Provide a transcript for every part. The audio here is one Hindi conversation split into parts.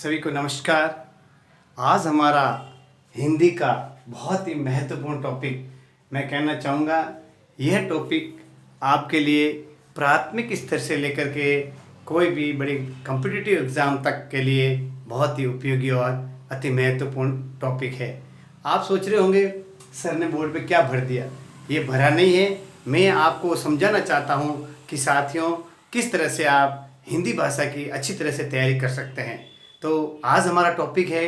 सभी को नमस्कार। आज हमारा हिंदी का बहुत ही महत्वपूर्ण टॉपिक मैं कहना चाहूँगा। यह टॉपिक आपके लिए प्राथमिक स्तर से लेकर के कोई भी बड़े कॉम्पिटिटिव एग्ज़ाम तक के लिए बहुत ही उपयोगी और अति महत्वपूर्ण टॉपिक है। आप सोच रहे होंगे सर ने बोर्ड पे क्या भर दिया। ये भरा नहीं है, मैं आपको समझाना चाहता हूँ कि साथियों किस तरह से आप हिंदी भाषा की अच्छी तरह से तैयारी कर सकते हैं। तो आज हमारा टॉपिक है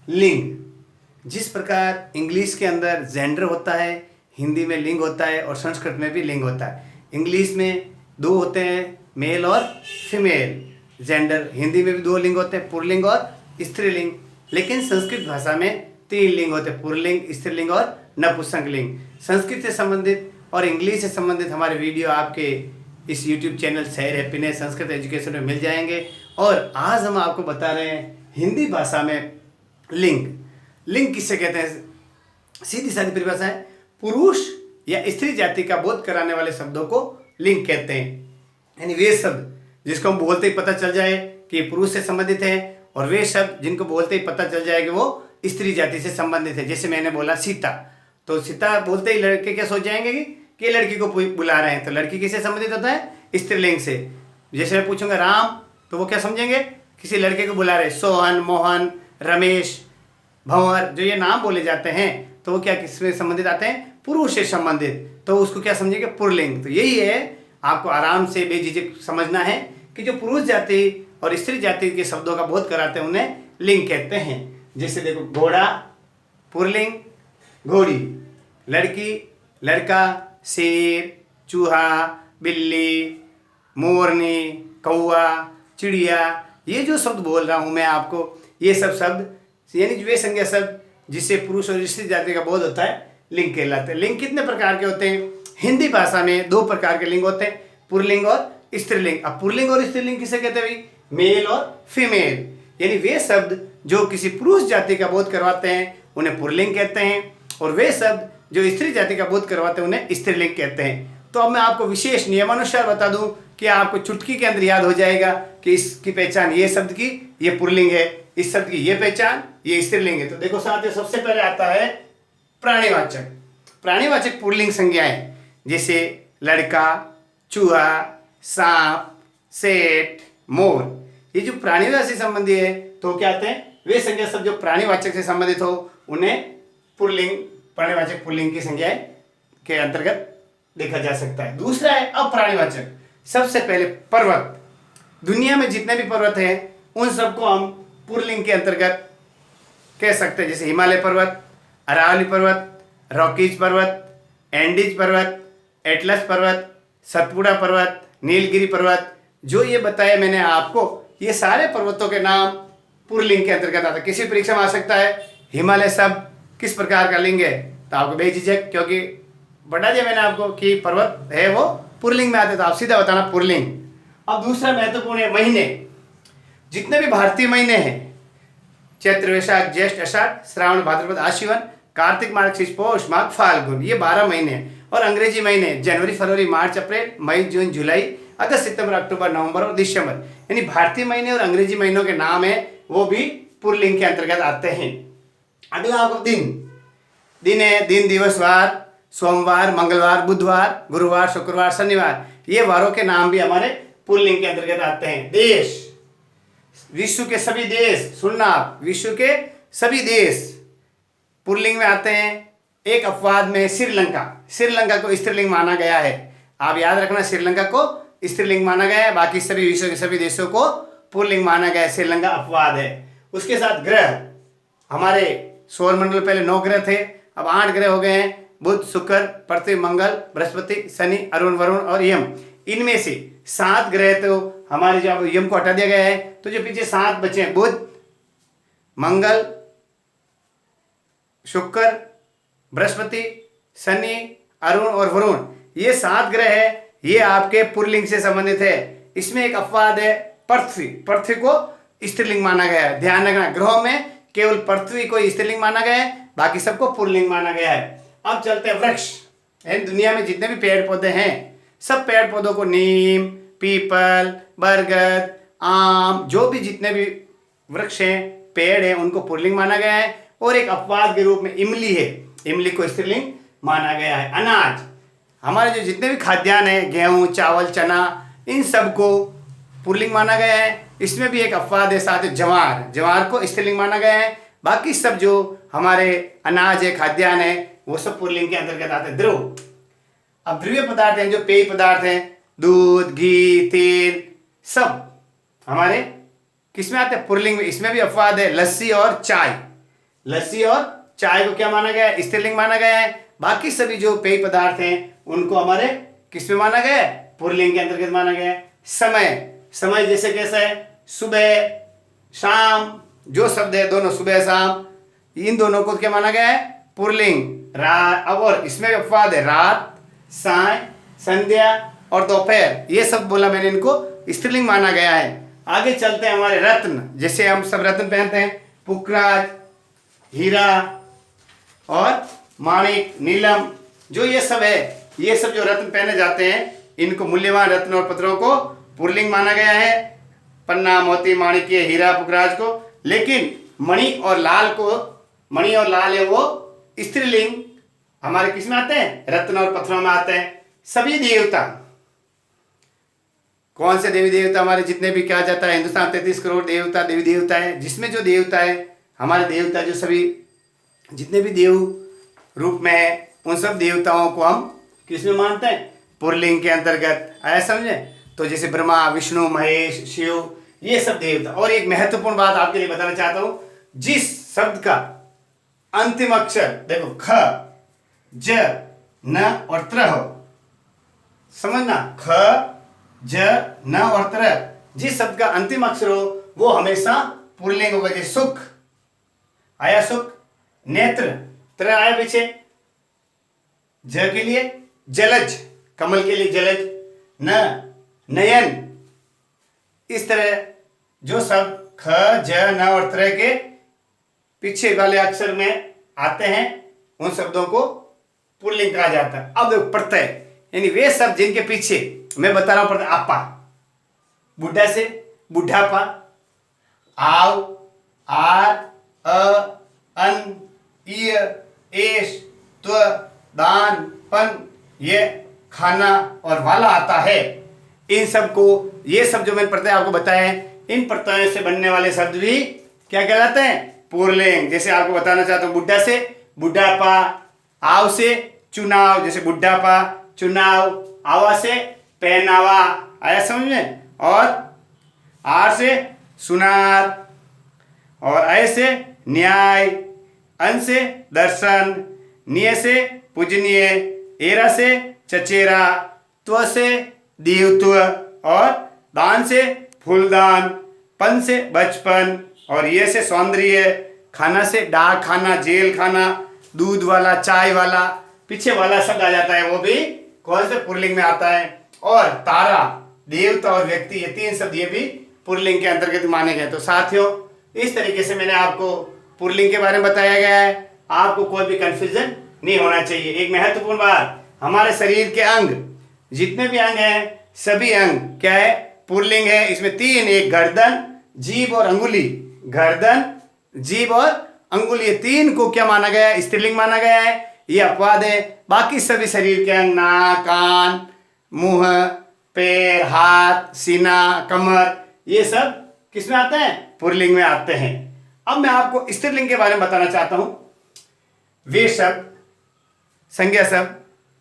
लिंग। जिस प्रकार इंग्लिश के अंदर जेंडर होता है, हिंदी में लिंग होता है और संस्कृत में भी लिंग होता है। इंग्लिश में दो होते हैं, मेल और फीमेल जेंडर। हिंदी में भी दो लिंग होते हैं, पुल्लिंग और स्त्रीलिंग। लेकिन संस्कृत भाषा में तीन लिंग होते हैं, पुल्लिंग, स्त्रीलिंग और नपुंसकलिंग। संस्कृत से संबंधित और इंग्लिश से संबंधित हमारे वीडियो आपके इस YouTube चैनल शहर हैप्पीनेस संस्कृत एजुकेशन में मिल जाएंगे। और आज हम आपको बता रहे हैं हिंदी भाषा में लिंग। लिंग किससे कहते हैं? सीधी सादी परिभाषा है, पुरुष या स्त्री जाति का बोध कराने वाले शब्दों को लिंग कहते हैं। यानी वे शब्द जिसको हम बोलते ही पता चल जाए कि ये पुरुष से संबंधित है, और वे शब्द जिनको बोलते ही पता चल जाए कि वो स्त्री जाति से संबंधित है। जैसे मैंने बोला सीता, तो सीता बोलते ही लड़के क्या सोच जाएंगे कि लड़की को बुला रहे हैं, तो लड़की किससे संबंधित होता है? स्त्रीलिंग से। जैसे मैं पूछूंगा राम, तो वो क्या समझेंगे? किसी लड़के को बुला रहे। सोहन, मोहन, रमेश, भंवर, जो ये नाम बोले जाते हैं तो वो क्या किसमें संबंधित आते हैं? पुरुष से संबंधित। तो उसको क्या समझेंगे? पुल्लिंग। तो यही है, आपको आराम से बेझिझक समझना है कि जो पुरुष जाति और स्त्री जाति के शब्दों का बोध कराते हैं उन्हें लिंग कहते हैं। जैसे देखो, घोड़ा पुल्लिंग, घोड़ी लड़की, लड़का, शेर, चूहा, बिल्ली, मोरनी, कौवा, चिड़िया। ये जो शब्द बोल रहा हूँ मैं आपको, ये सब शब्द यानी वे संज्ञा शब्द जिससे पुरुष और स्त्री जाति का बोध होता है लिंग कहलाते हैं। लिंग कितने प्रकार के होते हैं? हिंदी भाषा में दो प्रकार के लिंग होते हैं, पुल्लिंग और स्त्रीलिंग। अब पुल्लिंग और स्त्रीलिंग किसे कहते हैं भाई? मेल और फीमेल। यानी वे शब्द जो किसी पुरुष जाति का बोध करवाते हैं उन्हें पुल्लिंग कहते हैं, और वे शब्द जो स्त्री जाति का बोध करवाते हैं उन्हें स्त्रीलिंग कहते हैं। तो अब मैं आपको विशेष नियमानुसार बता दूं कि आपको चुटकी के अंदर याद हो जाएगा कि इसकी पहचान ये शब्द की ये पुल्लिंग है, इस शब्द की ये पहचान ये स्त्रीलिंग है। तो देखो साथियों, सबसे पहले आता है प्राणीवाचक। प्राणीवाचक पुल्लिंग संज्ञाएं जैसे लड़का, चूहा, सांप, सेठ, मोर। ये जो प्राणीवाचक से संबंधी है तो क्या आते हैं? वे संज्ञा शब्द जो प्राणीवाचक से संबंधित हो उन्हें पुल्लिंग, प्राणीवाचक पुल्लिंग की संज्ञाएं के अंतर्गत देखा जा सकता है। दूसरा है अप्राणीवाचक। सबसे पहले पर्वत। दुनिया में जितने भी पर्वत हैं उन सबको हम पुल्लिंग के अंतर्गत कह सकते हैं। जैसे हिमालय पर्वत, अरावली पर्वत, रॉकीज पर्वत, एंडीज पर्वत, एटलस पर्वत, सतपुड़ा पर्वत, नीलगिरी पर्वत। जो ये बताया मैंने आपको, ये सारे पर्वतों के नाम पुल्लिंग के अंतर्गत आता है। किसी परीक्षा में आ सकता है हिमालय शब्द किस प्रकार का लिंग है, तो आपको बेझिझक, क्योंकि बता दिया मैंने आपको कि पर्वत है वो पुल्लिंग में आते, तो आप सीधा बताना पुल्लिंग। अब दूसरा महत्वपूर्ण है महीने। जितने भी भारतीय महीने हैं, चैत्र, वैशाख, ज्येष्ठ, आषाढ़, श्रावण, भाद्रपद, आश्विन, कार्तिक, मार्गशीर्ष, पौष, माघ, फाल्गुन, ये 12 महीने हैं। और अंग्रेजी महीने जनवरी, फरवरी, मार्च, अप्रैल, मई, जून, जुलाई, अगस्त, सितंबर, अक्टूबर, नवंबर और दिसंबर। यानी भारतीय महीने और अंग्रेजी महीनों के नाम है वो भी पुल्लिंग के अंतर्गत आते हैं। अगला आपको दिन है, दिन, दिवस, वार, सोमवार, मंगलवार, बुधवार, गुरुवार, शुक्रवार, शनिवार। ये वारों के नाम भी हमारे पुल्लिंग के अंतर्गत आते हैं। देश, विश्व के सभी देश, सुनना आप, विश्व के सभी देश पुल्लिंग में आते हैं। एक अपवाद में श्रीलंका, श्रीलंका को स्त्रीलिंग माना गया है। आप याद रखना, श्रीलंका को स्त्रीलिंग माना गया है, बाकी सभी विश्व के सभी देशों को पुल्लिंग माना गया है। श्रीलंका अपवाद है। उसके साथ ग्रह, हमारे सौरमंडल पहले 9 ग्रह थे, अब 8 ग्रह हो गए हैं। बुध, शुक्र, पृथ्वी, मंगल, बृहस्पति, शनि, अरुण, वरुण और यम। इनमें से 7 ग्रह तो हमारे जो यम को हटा दिया गया है, तो जो पीछे 7 बचे हैं, बुध, मंगल, शुक्र, बृहस्पति, शनि, अरुण और वरुण, ये 7 ग्रह है। ये आपके पुल्लिंग से संबंधित है। इसमें एक अपवाद है पृथ्वी, पृथ्वी को स्त्रीलिंग माना गया है। ध्यान रखना, ग्रहों में केवल पृथ्वी को स्त्रीलिंग माना गया है, बाकी सबको पुल्लिंग माना गया है। अब चलते हैं वृक्ष। दुनिया में जितने भी पेड़ पौधे हैं, सब पेड़ पौधों को नीम, पीपल, बरगद, आम, जो भी जितने भी वृक्ष है, पेड़ है, उनको पुल्लिंग माना गया है। और एक अपवाद के रूप में इमली है, इमली को स्त्रीलिंग माना गया है। अनाज, हमारे जो जितने भी खाद्यान्न है, गेहूं, चावल, चना, इन सबको पुल्लिंग माना गया है। इसमें भी एक अपवाद है, साथ ही ज्वार, ज्वार को स्त्रीलिंग माना गया है। बाकी सब जो हमारे अनाज है, खाद्यान्न है, वो सब पुल्लिंग के अंतर्गत आते हैं। ध्रुव, अब ध्रुवीय पदार्थ हैं, जो पेय पदार्थ हैं, दूध, घी, तेल, सब हमारे किस में आते हैं? पुल्लिंग में। इसमें भी अपवाद है, लस्सी और चाय, लस्सी और चाय को क्या माना गया है? स्त्रीलिंग माना गया है। बाकी सभी जो पेय पदार्थ हैं उनको हमारे किस में माना गया है? पुल्लिंग के अंतर्गत माना गया है। समय, समय जैसे कैसा है? सुबह, शाम, जो शब्द है दोनों, सुबह, शाम, इन दोनों को क्या माना गया है? पुल्लिंग। रात, अब और इसमें अपवाद है, रात, साय, संध्या और दोपहर, ये सब बोला मैंने, इनको स्त्रीलिंग माना गया है। आगे चलते हैं, हमारे रत्न, जैसे हम सब रत्न पहनते हैं, पुखराज, हीरा और माणिक, नीलम, जो ये सब है, ये सब जो रत्न पहने जाते हैं, इनको मूल्यवान रत्न और पत्थरों को पुल्लिंग माना गया है। पन्ना, मोती, माणिक्य, हीरा, पुखराज को। लेकिन मणि और लाल को, मणि और लाल है वो स्त्रीलिंग हमारे किस में आते हैं? रत्न और पत्थरों में आते हैं। सभी देवता, कौन से देवी देवता हमारे जितने भी कहा जाता है, हिंदुस्तान 33 करोड़ देवता, देवी देवता है, जिसमें जो देवता है, हमारे देवता जो सभी जितने भी देव रूप में है, उन सब देवताओं को हम किस में मानते हैं? पुल्लिंग के अंतर्गत। आया समझे? तो जैसे ब्रह्मा, विष्णु, महेश, शिव, ये सब देवता। और एक महत्वपूर्ण बात आपके लिए बताना चाहता हूं, जिस शब्द का अंतिम अक्षर देखो ख, ज, न और त्र हो, समझना, ख, ज, न और त्र, जिस शब्द का अंतिम अक्षर हो वो हमेशा पुल्लिंग होगा। जैसे सुख, आया सुख, नेत्र, त्र आया पीछे, ज के लिए जलज, कमल के लिए जलज, न, नयन। इस तरह जो शब्द ख, ज, न और त्र के पीछे वाले अक्षर में आते हैं, उन शब्दों को पुल्लिंग कहा जाता है। अब देखो प्रत्यय, यानी वे शब्द जिनके पीछे मैं बता रहा हूं, प्रत्यय आपा, बुढ़ा से बुढ़ापा, आव, आर, अ, अन, इय, एश, त्व, दान, पन, ये, खाना और वाला आता है। इन सब को, ये सब जो मैंने प्रत्यय आपको बताए हैं, इन प्रत्ययों से बनने वाले शब्द भी क्या कहलाते हैं? पुल्लिंग। जैसे आपको बताना चाहता हूं, बुढ़ा से बुढ़ापा, आव से चुनाव, जैसे बुढ़ापा, चुनाव, आवा से पहनावा, आया समझ में, और आर से सुनार, और अय से न्याय, अन से दर्शन, निय से पूजनीय, एरा से चचेरा, त्व से देवत्व, और दान से फूलदान, पन से बचपन, और ये से सौंदर्य, खाना से डाक खाना, जेल खाना, दूध वाला, चाय वाला, पीछे वाला शब्द आ जाता है, वो भी कौन से? पुल्लिंग में आता है। और तारा, देवता और व्यक्ति, ये तीन शब्द ये भी पुल्लिंग के अंतर्गत माने गए। तो साथियों, इस तरीके से मैंने आपको पुल्लिंग के बारे में बताया गया है, आपको कोई भी कंफ्यूजन नहीं होना चाहिए। एक महत्वपूर्ण बात, हमारे शरीर के अंग, जितने भी अंग हैं, सभी अंग क्या है? पुल्लिंग है। इसमें तीन, एक गर्दन, जीभ और अंगुली, गर्दन, जीभ और अंगुली, ये तीन को क्या माना गया है? स्त्रीलिंग माना गया है। ये अपवाद है। बाकी सभी शरीर के अंग, नाक, कान, मुंह, पैर, हाथ, सीना, कमर, ये सब किस में आते हैं? पुल्लिंग में आते हैं। अब मैं आपको स्त्रीलिंग के बारे में बताना चाहता हूं। वे शब्द, संज्ञा शब्द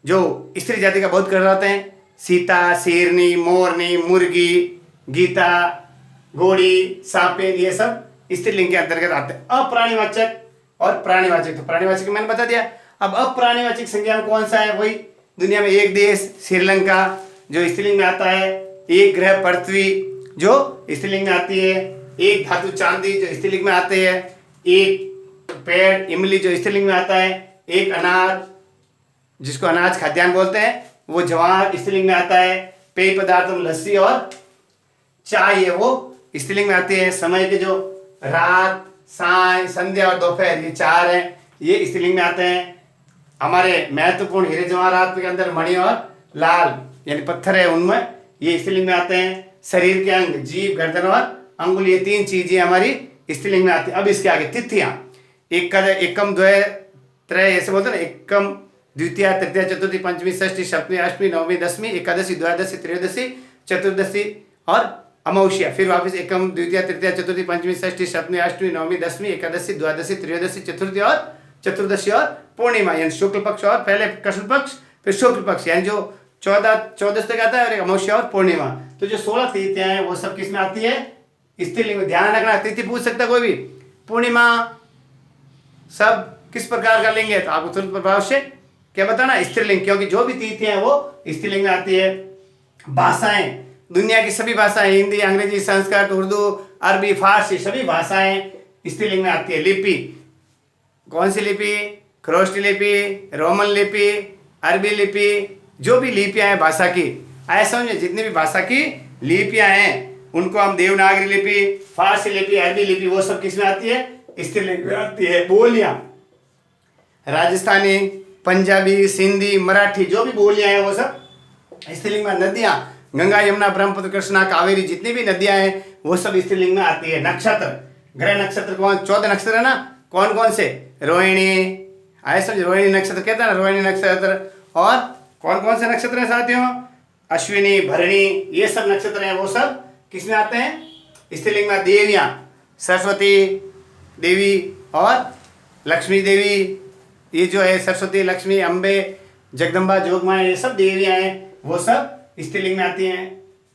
जो स्त्री जाति का बहुत कहलाते हैं, सीता, शेरनी, मोरनी, मुर्गी, गीता, घोड़ी, सापेन, ये सब स्त्रीलिंग के अंतर्गत आते हैं। अप्राणीवाचक और प्राणीवाचक, तो प्राणीवाचक मैंने बता दिया। अब अप्राणीवाचक संज्ञा में कौन सा है? वही दुनिया में एक देश श्रीलंका जो स्त्रीलिंग में आता है, एक ग्रह पृथ्वी जो स्त्रीलिंग में आती है, एक धातु चांदी जो स्त्रीलिंग में आते हैं, एक पेड़ इमली जो स्त्रीलिंग में आता है, एक अनार जिसको अनाज खाद्यान्न बोलते हैं वो ज्वार स्त्रीलिंग में आता है, पेय पदार्थ लस्सी और चाय है वो स्त्रीलिंग में आती है। समय के जो रात, साय, संध्या और दोपहर, ये चार हैं, ये स्त्रीलिंग में आते हैं। हमारे महत्वपूर्ण हीरे जवाहरात के अंदर मणि और लाल यानी पत्थर है, उनमें ये स्त्रीलिंग में आते हैं। शरीर के अंग, जीभ, गर्दन और अंगुली, ये तीन चीजें हमारी स्त्रीलिंग में आती है। अब इसके आगे तिथियां, एकम द्वय त्रय ऐसे बोलते हैं ना, एकम द्वितीय तृतीय चतुर्थी पंचमी षष्ठी सप्तमी अष्टमी नवमी दसवीं एकादशी द्वादशी त्रयोदशी चतुर्दशी और अमावस्या। फिर वापस एकम द्वितीय तृतीय चतुर्थी पंचमी षष्ठी सप्तमी अष्टमी नवमी दसवीं एकादशी द्वादशी त्रयोदशी चतुर्थी और चतुर्दशी और पूर्णिमा, यानी शुक्ल पक्ष और पहले कृष्ण पक्ष फिर शुक्ल पक्ष, यानी जो 14 तक आता है, और एक अमावस्या और पूर्णिमा। तो जो 16 तिथियां हैं वो सब किस में आती है? स्त्रीलिंग में। ध्यान रखना, तिथि पूछ सकता है कोई भी। पूर्णिमा सब किस प्रकार का लिंग है? तो आपको तुरंत प्रभाव से क्या बताना? स्त्रीलिंग, क्योंकि जो भी तिथियां हैं वो स्त्रीलिंग में आती है। भाषाएं, दुनिया की सभी भाषाएं, हिंदी अंग्रेजी संस्कृत उर्दू अरबी फारसी सभी भाषाएं स्त्रीलिंग में आती है। लिपि, कौन सी लिपि? खरोष्टी लिपि, रोमन लिपि, अरबी लिपि, जो भी लिपियां हैं भाषा की, ऐसा समझे जितनी भी भाषा की लिपियां हैं उनको हम देवनागरी लिपि, फारसी लिपि, अरबी लिपि, वो सब किस में आती है? स्त्रीलिंग में आती है। बोलियां, राजस्थानी, पंजाबी, सिंधी, मराठी, जो भी बोलियां हैं वो सब स्त्रीलिंग में। नदियां, गंगा यमुना ब्रह्मपुत्र कृष्णा कावेरी, जितनी भी नदियां हैं वो सब स्त्रीलिंग में आती है। नक्षत्र, ग्रह नक्षत्र कौन? 14 नक्षत्र है ना, कौन कौन से? रोहिणी, आए समझ, रोहिणी नक्षत्र कहते हैं ना, रोहिणी नक्षत्र। और कौन कौन से नक्षत्र हैं साथियों? अश्विनी, भरणी, ये सब नक्षत्र हैं वो सब किस में आते हैं? स्त्रीलिंग में। देवियां, सरस्वती देवी और लक्ष्मी देवी, ये जो है सरस्वती, लक्ष्मी, अम्बे, जगदम्बा, जोगमाया, ये सब देवियां हैं वो सब स्त्रीलिंग में आती हैं।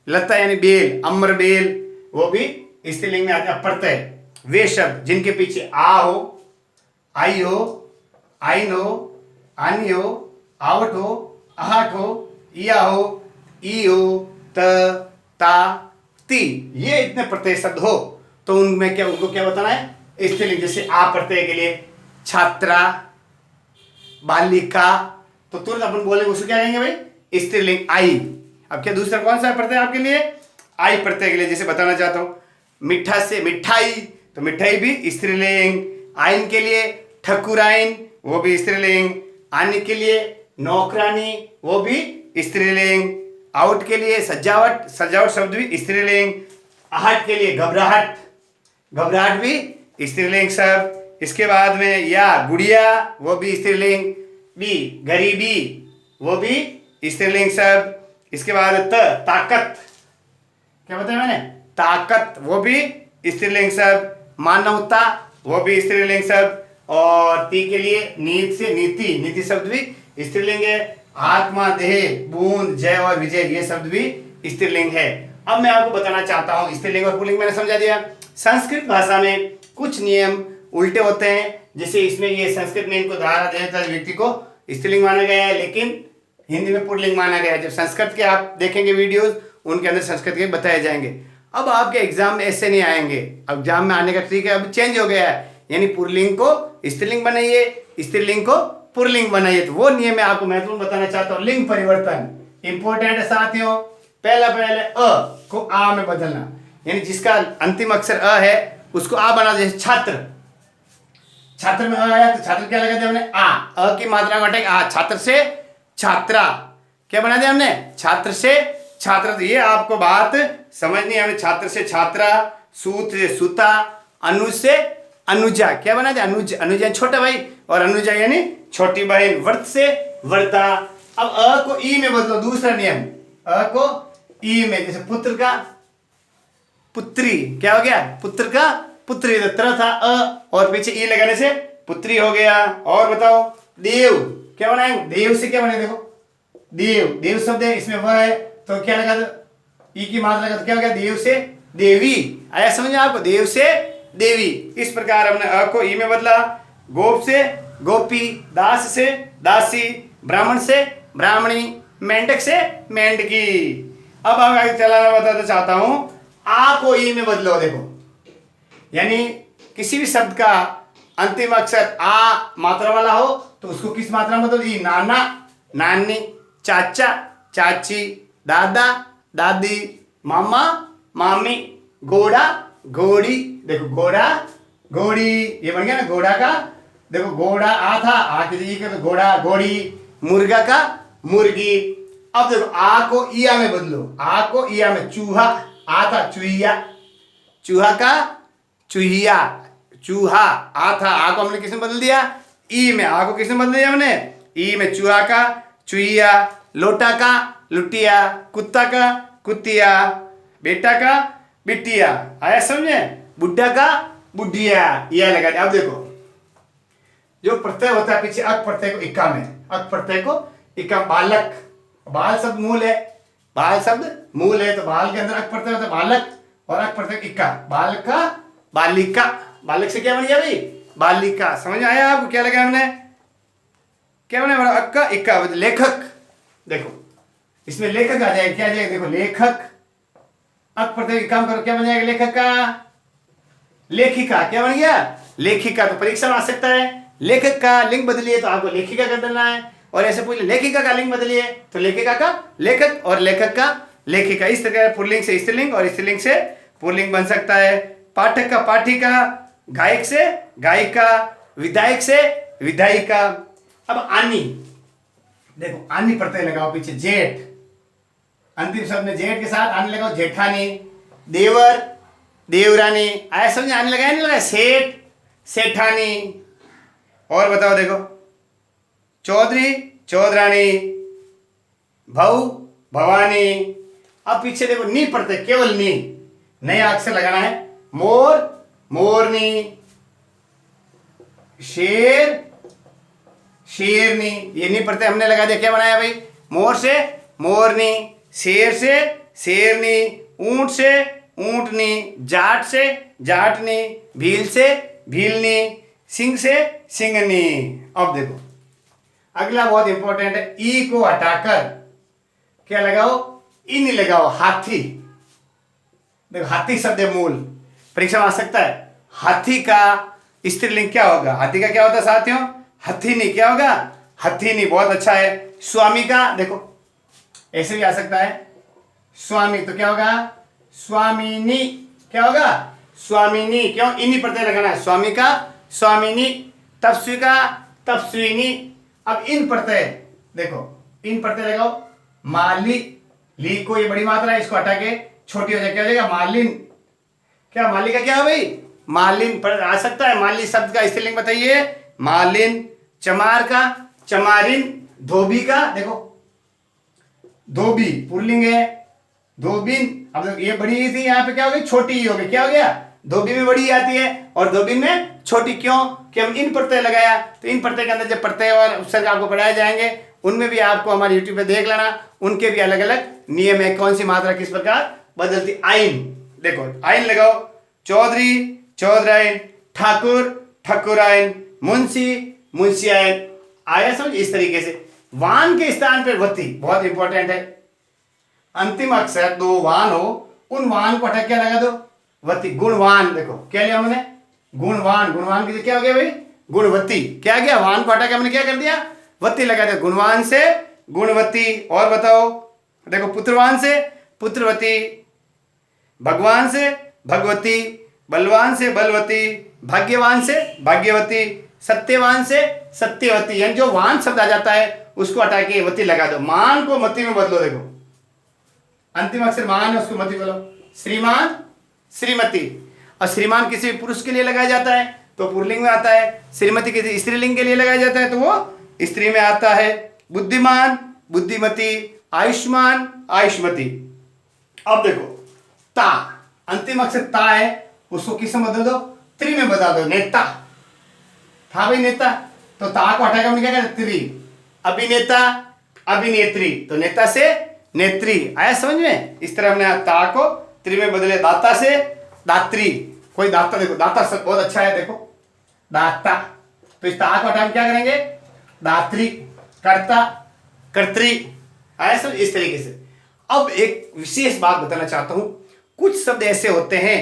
लता यानी बेल, अम्र बेल, वो भी स्त्रीलिंग में आते हैं। प्रत्यय, वे शब्द जिनके पीछे आ हो, आई हो, आइन हो, आनी हो, आवट हो, आहट हो, इया हो, ई हो, त, ता, ती, ये इतने प्रत्यय शब्द हो तो उनमें क्या, उनको क्या बताना है? स्त्रीलिंग। जैसे आ प्रत्यय के लिए छात्रा, बालिका, तो तुरंत अपन बोलेंगे उसको क्या कहेंगे भाई? स्त्रीलिंग आई। अब क्या दूसरा कौन सा प्रत्यय आपके लिए? आई प्रत्यय के लिए जैसे बताना चाहता हूं, मिठा से मिठाई, तो मिठाई भी स्त्रीलिंग। आइन के लिए ठकुराइन, वो भी स्त्रीलिंग। आने के लिए नौकरानी, वो भी स्त्रीलिंग। आउट के लिए सजावट, सजावट शब्द भी स्त्रीलिंग। आहट के लिए घबराहट, घबराहट भी स्त्रीलिंग शब्द। इसके बाद में या गुड़िया, वो भी स्त्रीलिंग। बी गरीबी, वो भी स्त्रीलिंग शब्द। इसके बाद ताकत, क्या बताया मैंने? ताकत, वो भी स्त्रीलिंग शब्द। मानवता, वो भी स्त्रीलिंग शब्द। और ती के लिए नीति से नीति, नीति शब्द भी स्त्रीलिंग है। आत्मा, देह, बूंद, जय और विजय, ये शब्द भी स्त्रीलिंग है। अब मैं आपको बताना चाहता हूं, स्त्रीलिंग और पुल्लिंग मैंने समझा दिया। संस्कृत भाषा में कुछ नियम उल्टे होते हैं, जैसे इसमें ये संस्कृत में इनको धारा देवता व्यक्ति को स्त्रीलिंग माना गया है, लेकिन हिंदी में पुल्लिंग माना गया है। जब संस्कृत के आप देखेंगे वीडियोस, उनके अंदर संस्कृत के बताए जाएंगे। अब आपके एग्जाम में ऐसे नहीं आएंगे, अब एग्जाम में आने का तरीका अब चेंज हो गया है, यानी पुल्लिंग को स्त्रीलिंग बनाइए, स्त्रीलिंग को पुल्लिंग बनाइए। तो वो नियम मैं आपको महत्वपूर्ण बताना चाहता हूँ। लिंग परिवर्तन इंपॉर्टेंट है साथियों। पहले अ को आ में बदलना, यानी जिसका अंतिम अक्षर अ है उसको आ बना। जैसे छात्र, छात्र में अ आया तो छात्र क्या लगा दिया हमने? आ। अ की मात्रा को हटाएंगे, आ। छात्र से छात्रा, क्या बना दिया हमने? छात्र से छात्रा। तो ये आपको बात समझनी है। हमने छात्र से छात्रा, सूत्र से सूता, अनुज से अनुजा, क्या बना दिया? अनुज, अनुजा छोटा भाई, और अनुजा यानी छोटी बहन। व्रत से व्रता। अब अ को ई में बदलो, दूसरा नियम। अ को ई में, जैसे पुत्र का पुत्री, क्या हो गया? पुत्र का पुत्री। तो तरह था अ और पीछे ई लगाने से पुत्री हो गया। और बताओ, देव, क्या बनाएंगे? देव से क्या बने? देखो, देव, देव शब्द है, इसमें वह है तो क्या लगा दो? ई की मात्रा लगा तो क्या हो गया? देव से देवी। आया समझ आपको? देव से देवी। इस प्रकार हमने अ को ई में बदला। गोप से गोपी, दास से दासी, ब्राह्मण से ब्राह्मणी, मेंढक से मेंढकी। अब आगे चलाना बताना चाहता हूं, आ को ई में बदलो। देखो, यानी किसी भी शब्द का अंतिम अक्षर आ मात्रा वाला हो तो उसको किस मात्रा में बदलो? ई। नाना, नानी, चाचा, चाची, दादा, दादी, मामा, मामी, घोड़ा, घोड़ी। देखो, घोड़ा, घोड़ी, ये बन गया ना घोड़ा का। देखो, घोड़ा आ था, आ के जी तो घोड़ा, घोड़ी। मुर्गा का मुर्गी। अब देखो, आ को इया में बदलो। आ को इया में, चूहा, आ था चूहिया, चूहा का चूहिया, चूहा, आ था, आ को हमने किसमें बदल दिया, ई में, आ को किसमें बदल दिया हमने, ई में, चूहा का चूहिया, लोटा का लुटिया, कुत्ता का कुतिया, बेटा का बिटिया, आया समझे, बुढ़ा का बुढ़िया, यह लगा दिया। अब देखो जो प्रत्यय होता है पीछे अक प्रत्यय को इक्का में, अक प्रत्यय को इक्का, बालक, बाल शब्द मूल है, बाल शब्द मूल है, तो बाल के अंदर अक प्रत्यय होता है बालक, और अक प्रत्यय इक्का, बाल का बालिका, बालक से क्या बन गया भाई, बालिका। समझ में आया आपको क्या लगा हमने, क्या बना अक का इक्का, लेखक, देखो इसमें लेखक आ जाएगा, क्या आ जाएगा, देखो लेखक, अक प्रत्यय काम करो, क्या बन जाएगा लेखक का, लेखिका, क्या बन गया लेखिका। तो परीक्षा में आ सकता है लेखक का लिंग बदलिए तो आपको लेखिका कर देना है, और ऐसे पूछ लेखिका का लिंग बदलिए तो लेखिका का लेखक, और लेखक का लेखिका। इस तरह पुल्लिंग से स्त्रीलिंग और स्त्रीलिंग से पुल्लिंग बन सकता है। पाठक का पाठिका, गायक से गायिका, विधायक से विधायिका। अब आनी, देखो आनी प्रत्यय लगाओ पीछे, जेठ, अंतिम शब्द में जेठ के साथ आनी लगाओ, जेठानी, देवर देवरानी, आया समझ, आने लगाया नहीं लगाया, सेठ सेठानी। और बताओ देखो चौधरी चौधरानी, भऊ भवानी। अब पीछे देखो नी प्रत्यय, केवल नी, नया अक्षर लगाना है, मोर मोरनी, शेर शेरनी, ये नी प्रत्यय हमने लगा दिया, क्या बनाया भाई, मोर से मोरनी, शेर से शेरनी, ऊंट से ऊंटनी, जाट से जाटनी, भील से भीलनी, सिंह से सिंगनी। अब देखो अगला बहुत इंपॉर्टेंट है, ई को हटाकर क्या लगाओ, इन लगाओ, हाथी। देखो हाथी शब्द है मूल, परीक्षा में आ सकता है। हाथी का स्त्रीलिंग क्या होगा, हाथी का क्या होता है साथियों, हथिनी, क्या होगा हथिनी, बहुत अच्छा है। स्वामी का देखो ऐसे भी आ सकता है, स्वामी, तो क्या होगा स्वामिनी, क्या होगा स्वामिनी, क्यों इन्हीं प्रत्यय लगाना है, स्वामी का स्वामिनी, तपस्वी का तपस्विनी। अब इन प्रत्यय देखो, इन प्रत्यय लगाओ, माली, ली को ये बड़ी मात्रा है, इसको हटा के छोटी हो जाए, क्या हो जाएगा मालिन, क्या माली का क्या है भाई मालिन, पर आ सकता है। माली शब्द का स्त्रीलिंग बताइए, मालिन। चमार का चमारिन, धोबी का देखो धोबी पुल्लिंग है, धोबिन। अब ये बड़ी थी, यहाँ पे क्या हो गई छोटी ही हो गई, क्या हो गया धोबी में बड़ी आती है और धोबी में छोटी, क्यों कि हम इन प्रत्यय लगाया। तो इन प्रत्यय के अंदर जब प्रत्यय और उपसर्ग आपको पढ़ाए जाएंगे, उनमें भी आपको हमारे यूट्यूब पे देख लेना, उनके भी अलग अलग नियम है, कौन सी मात्रा किस प्रकार बदलती। आइन, देखो आइन लगाओ, चौधरी चौधराइन, ठाकुर ठाकुराइन, मुंशी मुंशियाइन, आया समझ। इस तरीके से वान के स्थान पर वती, बहुत इंपॉर्टेंट है, अंतिम अक्षर दो वान हो, उन वान को हटा क्या लगा दो वती। गुणवान, देखो क्या लिया हमने गुणवान, गुणवान की क्या हो गया भाई गुणवती, क्या गया वान को हटा के हमने क्या कर दिया वती लगा दिया, गुणवान से गुणवती। और बताओ देखो पुत्रवान से पुत्रवती, भगवान से भगवती, बलवान से बलवती, भाग्यवान से भाग्यवती, सत्यवान से सत्यवती। यानी जो वान शब्द आ जाता है उसको हटा के वती लगा दो, मान को मती में बदलो। देखो अंतिम अक्षर मान है, उसको मती बोलो, श्रीमान श्रीमती। और श्रीमान किसी भी पुरुष के लिए लगाया जाता है तो पुल्लिंग में आता है, श्रीमती किसी स्त्रीलिंग के लिए लगाया जाता है तो वो स्त्री में आता है। बुद्धिमान बुद्धिमती, आयुष्मान आयुष्मती। अब देखो ता, अंतिम अक्षर ता है, उसको किस में बदल दो त्रि में बदल दो, नेता था भाई नेता, तो ता को हटाकर हमने क्या कहा त्रि। अभिनेता अभिनेत्री, तो नेता से नेत्री, आया समझ में। इस तरह हमने ता को त्रि में बदले। दाता से दात्री, कोई दाता, देखो दाता शब्द बहुत अच्छा है, देखो दाता, तो इस ता को हटा क्या करेंगे दात्री, कर्ता कर्त्री, आया समझ। इस तरीके से अब एक विशेष बात बताना चाहता हूं, कुछ शब्द ऐसे होते हैं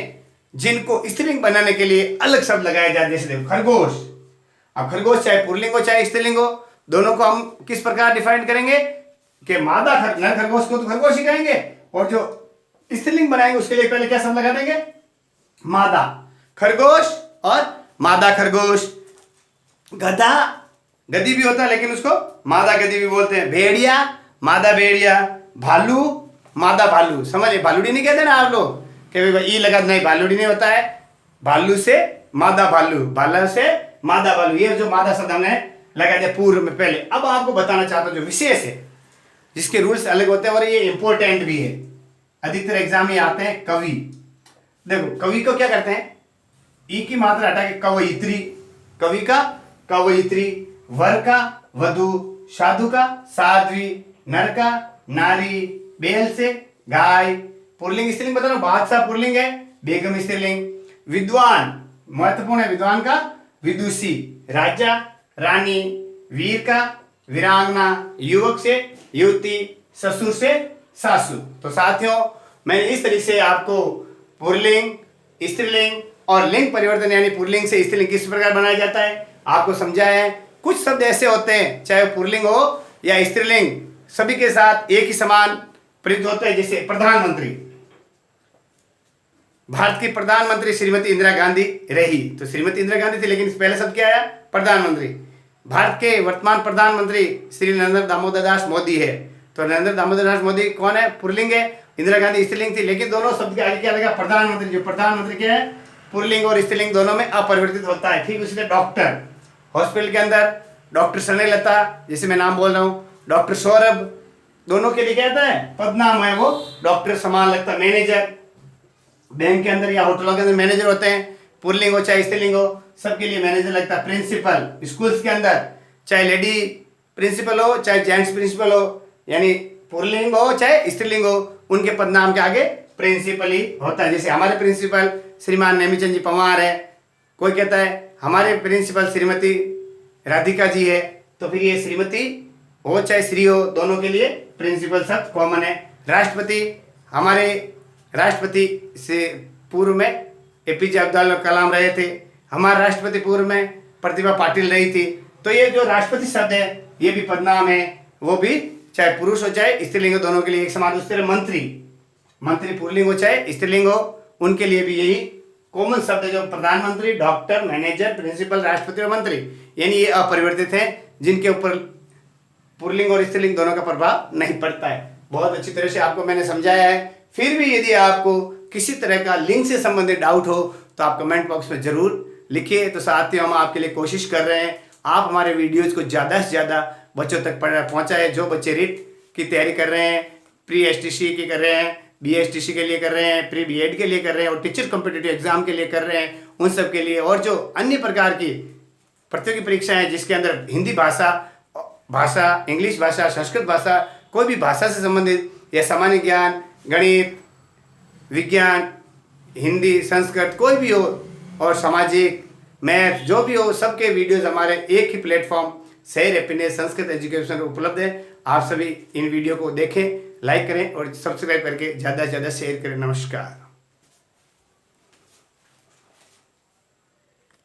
जिनको स्त्रीलिंग बनाने के लिए अलग शब्द लगाए जाते हैं। जैसे देखो खरगोश, अब खरगोश चाहे पुल्लिंग हो चाहे स्त्रीलिंग हो, दोनों को हम किस प्रकार डिफाइन करेंगे कि मादा नर खरगोश को तो खरगोश ही कहेंगे, और जो स्त्रीलिंग बनाएंगे उसके लिए पहले क्या शब्द लगा देंगे मादा खरगोश और मादा खरगोश। गधा गधी भी होता है लेकिन उसको मादा गधी भी बोलते हैं। भेड़िया मादा भेड़िया, भालू मादा भालू, समझिए भालूडी नहीं कहते ना आप लोग कि भाई ई लगा, नहीं भालूडी नहीं होता है, भालू से मादा भालू, भाला से मादा भालू, ये जो मादा शब्द हमने लगा दिया पूर्व में पहले। अब आपको बताना चाहता हूं जो विशेष है, जिसके रूल्स अलग होते हैं और ये इंपॉर्टेंट भी है, अधिकतर एग्जाम में आते हैं। कवि, देखो कवि को क्या करते हैं, ई की मात्रा हटा के कवयित्री, कवि का कवयित्री, वर का वधु, साधु का साध्वी, नर का नारी, बैल से गाय। पुल्लिंग स्त्रीलिंग बता रहा हूं, बादशाह पुल्लिंग है, बेगम स्त्रीलिंग। विद्वान महत्वपूर्ण है, विद्वान का विदुषी, राजा रानी, वीर का वीरांगना, युवक से युवती, ससुर से सासू। तो साथियों मैंने इस तरीके से आपको पुल्लिंग, स्त्रीलिंग और लिंग परिवर्तन यानी पुल्लिंग से स्त्रीलिंग किस प्रकार बनाया जाता है आपको समझाया है। कुछ शब्द ऐसे होते हैं चाहे पुल्लिंग हो या स्त्रीलिंग, सभी के साथ एक ही समान प्रयुक्त होते हैं। जैसे प्रधानमंत्री, भारत की प्रधानमंत्री श्रीमती इंदिरा गांधी रही, तो श्रीमती इंदिरा गांधी थी, लेकिन पहले शब्द क्या आया, प्रधानमंत्री। भारत के वर्तमान प्रधानमंत्री श्री नरेंद्र दामोदर दास मोदी है, तो नरेंद्र दामोदर दास मोदी कौन है, पुल्लिंग है, इंदिरा गांधी स्त्रीलिंग थी, लेकिन दोनों शब्द के आगे क्या लगा, प्रधानमंत्री। जो प्रधानमंत्री क्या है, पुल्लिंग और स्त्रीलिंग दोनों में अपरिवर्तित होता है। ठीक उसी डॉक्टर, हॉस्पिटल के अंदर डॉक्टर स्नेहलता, जैसे मैं नाम बोल रहा हूँ, डॉक्टर सौरभ, दोनों के लिए क्या होता है, पदनाम है, वो डॉक्टर समान लगता है। मैनेजर, बैंक के अंदर या होटलों के अंदर मैनेजर होते हैं, पुल्लिंग हो चाहे स्त्रीलिंग हो, सबके लिए मैनेजर लगता है। प्रिंसिपल, स्कूल्स के अंदर चाहे लेडी प्रिंसिपल हो चाहे जेंट्स प्रिंसिपल हो, यानी पुल्लिंग हो चाहे स्त्रीलिंग हो, उनके पदनाम के आगे प्रिंसिपल ही होता है। जैसे हमारे प्रिंसिपल श्रीमान नेमीचंद जी पंवार है, कोई कहता है हमारे प्रिंसिपल श्रीमती राधिका जी है, तो फिर ये श्रीमती हो चाहे श्री हो, दोनों के लिए प्रिंसिपल शब्द कॉमन है। राष्ट्रपति, हमारे राष्ट्रपति से पूर्व में एपीजे अब्दुल कलाम रहे थे, हमारे राष्ट्रपति पूर्व में प्रतिभा पाटिल रही थी। तो ये जो राष्ट्रपति शब्द है ये भी पदनाम है, वो भी चाहे पुरुष हो चाहे स्त्रीलिंग हो, दोनों के लिए एक समान। दूसरे मंत्री, मंत्री पुल्लिंग हो चाहे स्त्रीलिंग हो, उनके लिए भी यही कॉमन शब्द है, जो प्रधानमंत्री, डॉक्टर, मैनेजर, प्रिंसिपल, राष्ट्रपति और मंत्री, यानी ये अपरिवर्तित हैं, जिनके ऊपर पुल्लिंग और स्त्रीलिंग दोनों का प्रभाव नहीं पड़ता है। बहुत अच्छी तरह से आपको मैंने समझाया है। फिर भी यदि आपको किसी तरह का लिंग से संबंधित डाउट हो तो आप कमेंट बॉक्स में जरूर लिखिए। तो साथ ही हम आपके लिए कोशिश कर रहे हैं, आप हमारे वीडियोज को ज़्यादा से ज़्यादा बच्चों तक पहुँचाए। जो बच्चे रिट की तैयारी कर रहे हैं, प्री एसटीसी की कर रहे हैं, BSTC के लिए कर रहे हैं, प्री BEd के लिए कर रहे हैं और टीचर कॉम्पिटिटिव एग्जाम के लिए कर रहे हैं, उन सब के लिए, और जो अन्य प्रकार की प्रतियोगी परीक्षाएं जिसके अंदर हिंदी भाषा, इंग्लिश भाषा, संस्कृत भाषा, कोई भी भाषा से संबंधित या सामान्य ज्ञान, गणित, विज्ञान, हिंदी, संस्कृत कोई भी हो, और सामाजिक, मैथ जो भी हो, सबके वीडियोस हमारे एक ही platform share happiness Sanskrit education पर उपलब्ध है। आप सभी इन वीडियो को देखें, लाइक करें और सब्सक्राइब करके ज़्यादा से ज़्यादा शेयर करें। नमस्कार।